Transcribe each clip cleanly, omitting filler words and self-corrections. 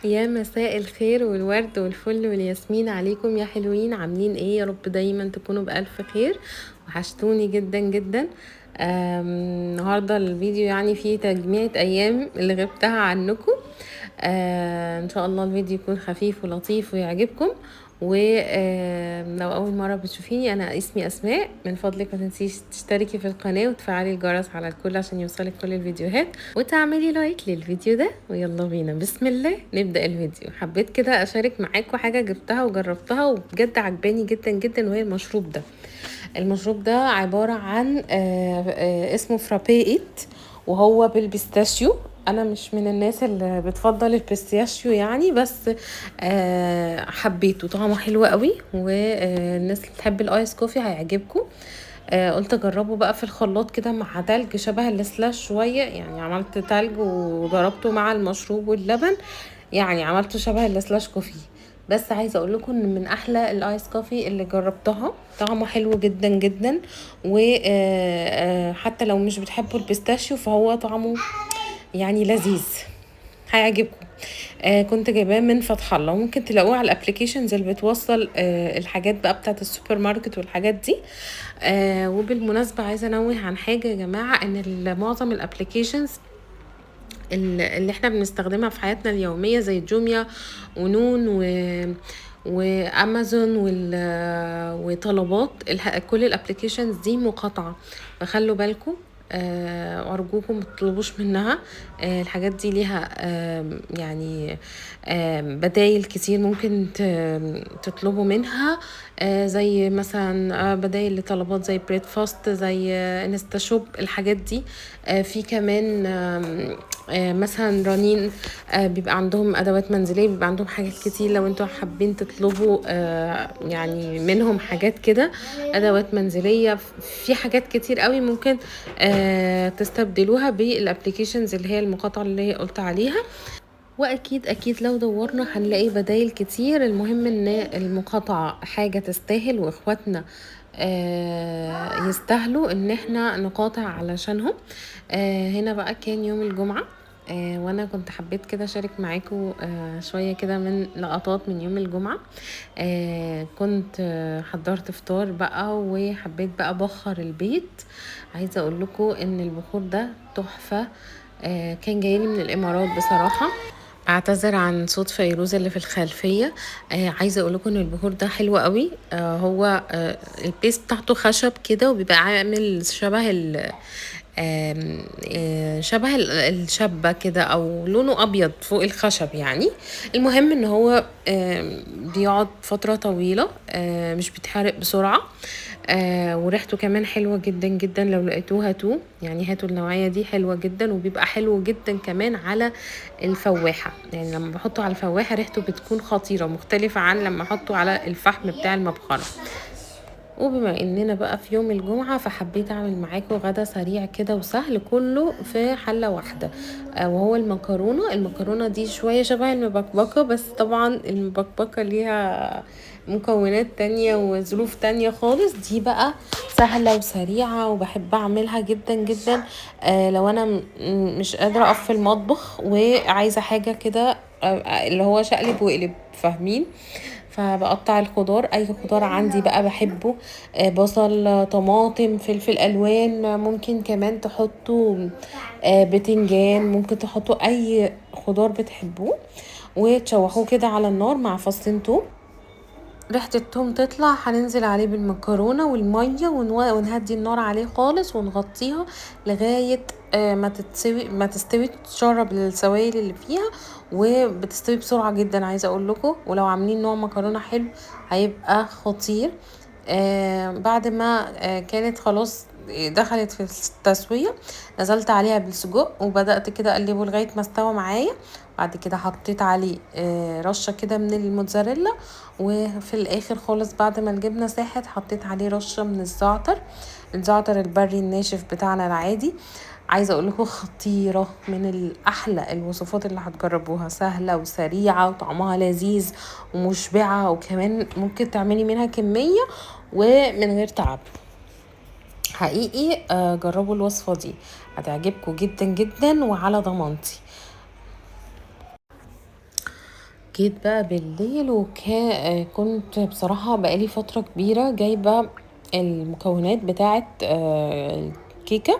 يا مساء الخير والورد والفل والياسمين عليكم يا حلوين، عاملين ايه؟ يا رب دايما تكونوا بألف خير. وحشتوني جدا جدا. النهارده الفيديو يعني فيه تجميعة ايام اللي غبتها عنكم. ان شاء الله الفيديو يكون خفيف ولطيف ويعجبكم. ولو اول مره بتشوفيني، انا اسمي اسماء. من فضلك ما تنسيش تشتركي في القناه وتفعلي الجرس على الكل عشان يوصلك كل الفيديوهات، وتعملي لايك للفيديو ده. ويلا بينا بسم الله نبدا الفيديو. حبيت كده اشارك معاكم حاجه جبتها وجربتها وبجد عجباني جدا جدا، وهي المشروب ده. المشروب ده عباره عن اسمه فرابي. وهو بالبيستاشيو. انا مش من الناس اللي بتفضل البيستاشيو يعني، بس حبيته، طعمه حلو قوي. والناس اللي بتحب الايس كوفي هيعجبكم. قلت اجربه بقى في الخلاط كده مع تلج شبه السلاش شويه، يعني عملت تلج وضربته مع المشروب واللبن. يعني عملته شبه السلاش كوفي. بس عايزه اقول لكم ان من احلى الايس كوفي اللي جربتها، طعمه حلو جدا جدا. وحتى لو مش بتحبوا البيستاشيو فهو طعمه يعني لذيذ، هيعجبكم. كنت جايباه من فتح الله، ممكن تلاقوه على الابليكيشنز اللي بتوصل الحاجات بقى بتاعت السوبر ماركت والحاجات دي. وبالمناسبة عايزة انوه عن حاجة يا جماعة، ان معظم الابليكيشنز اللي احنا بنستخدمها في حياتنا اليومية زي جوميا ونون وامازون وطلبات كل الابليكيشنز دي مقاطعة، فخلوا بالكم. وارجوكم ما تطلبوش منها. الحاجات دي ليها يعني بدايل كتير ممكن تطلبوا منها. زي مثلا بدايل لطلبات زي بريدفاست، زي انستا شوب، الحاجات دي. في كمان مثلا رنين، بيبقى عندهم ادوات منزليه، بيبقى عندهم حاجات كتير لو انتوا حابين تطلبوا يعني منهم حاجات كده، ادوات منزليه. في حاجات كتير قوي ممكن تستبدلوها بالابليكيشنز اللي هي المقاطعه اللي قلت عليها. واكيد اكيد لو دورنا هنلاقي بدايل كتير. المهم ان المقاطعة حاجة تستاهل، واخواتنا يستاهلوا ان احنا نقاطع علشانهم. هنا بقى كان يوم الجمعة. وانا كنت حبيت كده اشارك معاكم شوية كده من لقطات من يوم الجمعة. كنت حضرت فطار بقى، وحبيت بقى ابخر البيت. عايزة اقول لكم ان البخور ده تحفة. كان جايلي من الامارات بصراحة. اعتذر عن صوت فيروز اللي في الخلفيه. عايزه اقول لكم ان البخور ده حلو قوي. هو البيست بتاعته خشب كده، وبيبقى عامل شبه شبه الشبة كده، او لونه ابيض فوق الخشب يعني. المهم ان هو بيقعد فترة طويلة، مش بيتحرق بسرعة. وريحته كمان حلوة جدا جدا، لو لقيتوه هاتوه، يعني هاتوا النوعية دي حلوة جدا. وبيبقى حلو جدا كمان على الفواحة، يعني لما بحطه على الفواحة ريحته بتكون خطيرة، مختلفة عن لما احطه على الفحم بتاع المبخرة. وبما اننا بقى في يوم الجمعة، فحبيت اعمل معاكم غدا سريع كده وسهل كله في حلة واحدة. وهو المكرونة دي شوية شبه المبكبكة، بس طبعا المبكبكة ليها مكونات تانية وظروف تانية خالص. دي بقى سهلة وسريعة وبحب اعملها جدا جدا. لو انا مش قادرة اقف في المطبخ وعايزة حاجة كده، اللي هو شقلب وقلب، فاهمين؟ فبقطع الخضار، اي خضار عندي بقى بحبه. بصل، طماطم، فلفل الوان، ممكن كمان تحطوا بتنجان، ممكن تحطوا اي خضار بتحبوه. وتشوحوه كده على النار مع فصين توم. ريحة التوم تطلع، هننزل عليه بالمكرونة والمية ونهدي النار عليه خالص ونغطيها لغاية ما تستوي، تشرب السوائل اللي فيها. وبتستوي بسرعة جدا عايزة اقول لكم، ولو عاملين نوع مكرونة حلو هيبقى خطير. بعد ما كانت خلاص دخلت في التسوية، نزلت عليها بالسجق وبدأت كده اقلبه لغاية ما استوى معايا. بعد كده حطيت عليه رشة كده من الموتزاريلا. وفي الاخر خالص بعد ما الجبنة ساحت حطيت عليه رشة من الزعتر البري الناشف بتاعنا العادي. عايزه اقول لكم خطيره، من الاحلى الوصفات اللي هتجربوها، سهله وسريعه وطعمها لذيذ ومشبعه، وكمان ممكن تعملي منها كميه ومن غير تعب. حقيقي جربوا الوصفه دي، هتعجبكم جدا جدا وعلى ضمانتي. جيت بقى بالليل كنت بصراحة بقالي فترة كبيرة جايبة المكونات بتاعة الكيكة،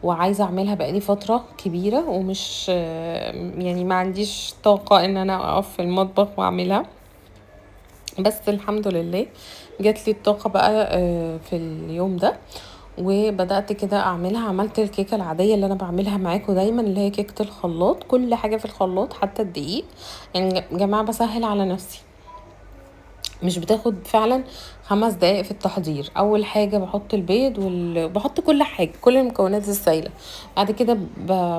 وعايزة اعملها بقالي فترة كبيرة، ومش يعني ما عنديش طاقة ان انا اقف في المطبخ واعملها. بس الحمد لله جات لي الطاقة بقى في اليوم ده، وبدأت كده اعملها. عملت الكيكة العادية اللي انا بعملها معاكم دايما، اللي هي كيكة الخلاط، كل حاجة في الخلاط حتى الدقيق. يعني يا جماعة بسهل على نفسي، مش بتاخد فعلا 5 دقايق في التحضير. اول حاجة بحط البيض بحط كل حاجة، كل المكونات السائلة. بعد كده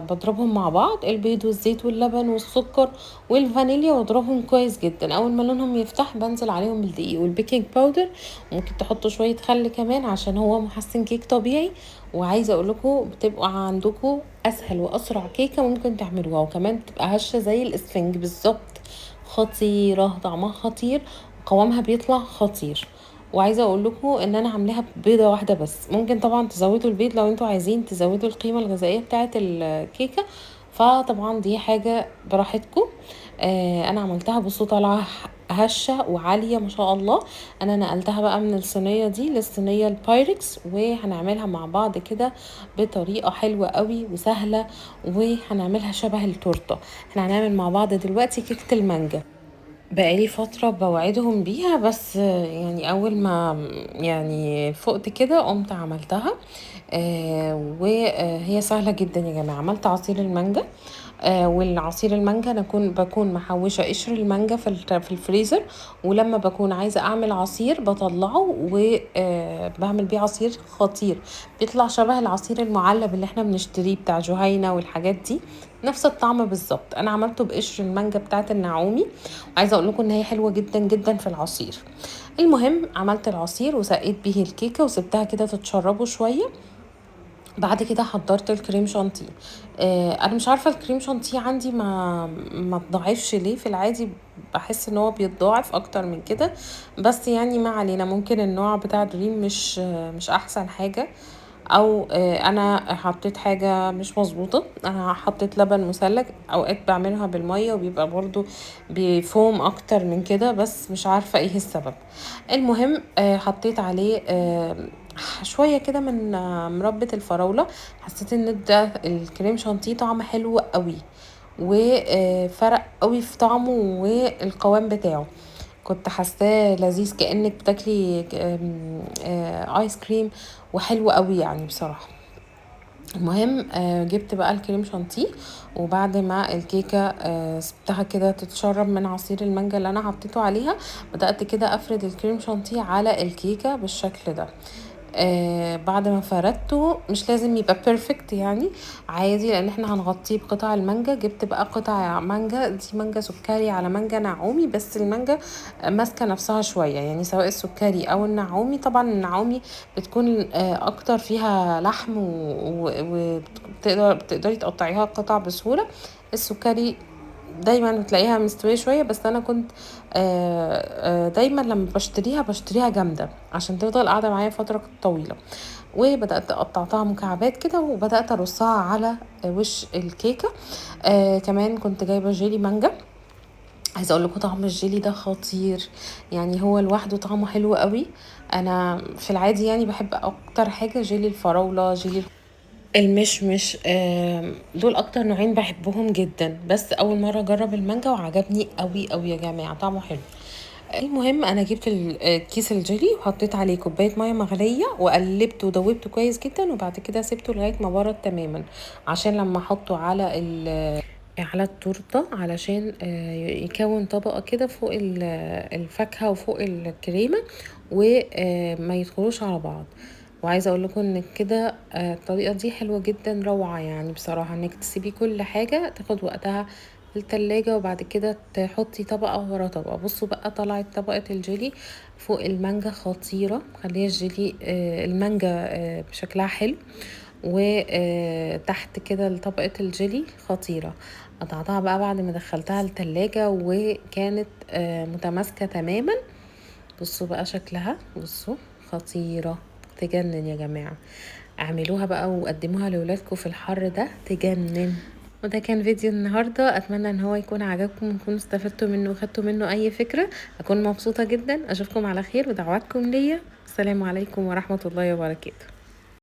بضربهم مع بعض، البيض والزيت واللبن والسكر والفانيليا، واضربهم كويس جدا. اول ما لونهم يفتح بنزل عليهم بالدقيق والبيكنج باودر. ممكن تحطوا شوية خل كمان عشان هو محسن كيك طبيعي. وعايزة اقول لكم بتبقى عندكم اسهل واسرع كيكة ممكن تعملوها، وكمان بتبقى هشة زي الاسفنج بالظبط. خطيرة، طعمها خطير، قوامها بيطلع خطير. وعايزه اقول لكم ان انا عاملاها ببيضه واحده بس. ممكن طبعا تزودوا البيض لو انتوا عايزين تزودوا القيمه الغذائيه بتاعه الكيكه، فطبعا دي حاجه براحتكم. انا عملتها بصوا طالعه هشه وعاليه ما شاء الله. انا نقلتها بقى من الصينيه دي للصينيه البايركس، وهنعملها مع بعض كده بطريقه حلوه قوي وسهله، وهنعملها شبه التورته. احنا هنعمل مع بعض دلوقتي كيكه المانجا. بقالي فترة بوعدهم بيها، بس يعني أول ما يعني فقت كده قمت عملتها. وهي سهلة جدا يا جماعة. عملت عصير المانجا، والعصير المانجا انا بكون محوشه قشر المانجا في الفريزر. ولما بكون عايزه اعمل عصير بطلعه وبعمل بيه عصير خطير. بيطلع شبه العصير المعلب اللي احنا بنشتريه بتاع جهينة والحاجات دي، نفس الطعم بالظبط. انا عملته بقشر المانجا بتاعت النعومي، وعايزه اقول لكم ان هي حلوه جدا جدا في العصير. المهم عملت العصير وسقيت بيه الكيكه وسبتها كده تتشربه شويه. بعد كده حضرت الكريم شانتيه. انا مش عارفه الكريم شانتيه عندي ما تضاعفش ليه. في العادي بحس ان هو بيتضاعف اكتر من كده، بس يعني ما علينا. ممكن النوع بتاع دريم مش احسن حاجه، او انا حطيت حاجه مش مظبوطه. انا حطيت لبن مثلج، اوقات بعملها بالميه وبيبقى برضو بفوم اكتر من كده، بس مش عارفه ايه السبب. المهم حطيت عليه شويه كده من مربة الفراوله. حسيت ان ده الكريم شانتيه طعم حلو قوي، وفرق قوي في طعمه والقوام بتاعه. كنت حاساه لذيذ كأنك بتاكلي ايس كريم، وحلو قوي يعني بصراحة. المهم جبت بقى الكريم شانتيه، وبعد ما الكيكة سبتها كده تتشرب من عصير المانجا اللي انا حطيته عليها، بدأت كده افرد الكريم شانتيه على الكيكة بالشكل ده. بعد ما فردته، مش لازم يبقى بيرفكت يعني، عادي، لان احنا هنغطيه بقطع المانجا. جبت بقى قطع مانجا، دي مانجا سكري على مانجا نعومي، بس المانجا ماسكه نفسها شويه يعني، سواء السكري او النعومي. طبعا النعومي بتكون اكتر فيها لحم، بتقدري تقطعيها قطع بسهوله. السكري دايما بتلاقيها مستوية شوية، بس انا كنت دايما لما بشتريها جامدة عشان تفضل قاعدة معايا فترة طويلة. وبدأت قطعتها مكعبات كده، وبدأت ارصها على وش الكيكة. كمان كنت جايبة جيلي مانجا. عايزه اقول لكم طعم الجيلي ده خطير، يعني هو لوحده طعمه حلو قوي. انا في العادي يعني بحب اكتر حاجه جيلي الفراوله، جيلي المشمش. دول اكتر نوعين بحبهم جدا، بس اول مره اجرب المانجا وعجبني قوي قوي يا جماعه، طعمه حلو. المهم انا جبت كيس الجيلي وحطيت عليه كوبايه ميه مغليه، وقلبته ودوبته كويس جدا، وبعد كده سبته لغايه ما برد تماما، عشان لما احطه على التورته، علشان يكون طبقه كده فوق الفاكهه وفوق الكريمه، وما يدخلوش على بعض. وعايزه اقول لكم ان كده الطريقه دي حلوه جدا، روعه يعني بصراحه، انك تسيبي كل حاجه تاخد وقتها في التلاجة، وبعد كده تحطي طبقة ورا طبقة. بصوا بقى طلعت طبقة الجيلي فوق المانجا خطيرة، خليها الجيلي المانجا بشكلها حلو، وتحت كده طبقة الجيلي خطيرة. قطعتها بقى بعد ما دخلتها التلاجة، وكانت متماسكة تماما. بصوا بقى شكلها، بصوا خطيرة، تجنن يا جماعة. اعملوها بقى وقدموها لولادكم في الحر ده، تجنن. وده كان فيديو النهارده، اتمنى ان هو يكون عجبكم وتكونوا استفدتوا منه وخدتوا منه اي فكره. اكون مبسوطه جدا. اشوفكم على خير ودعواتكم ليا. السلام عليكم ورحمه الله وبركاته.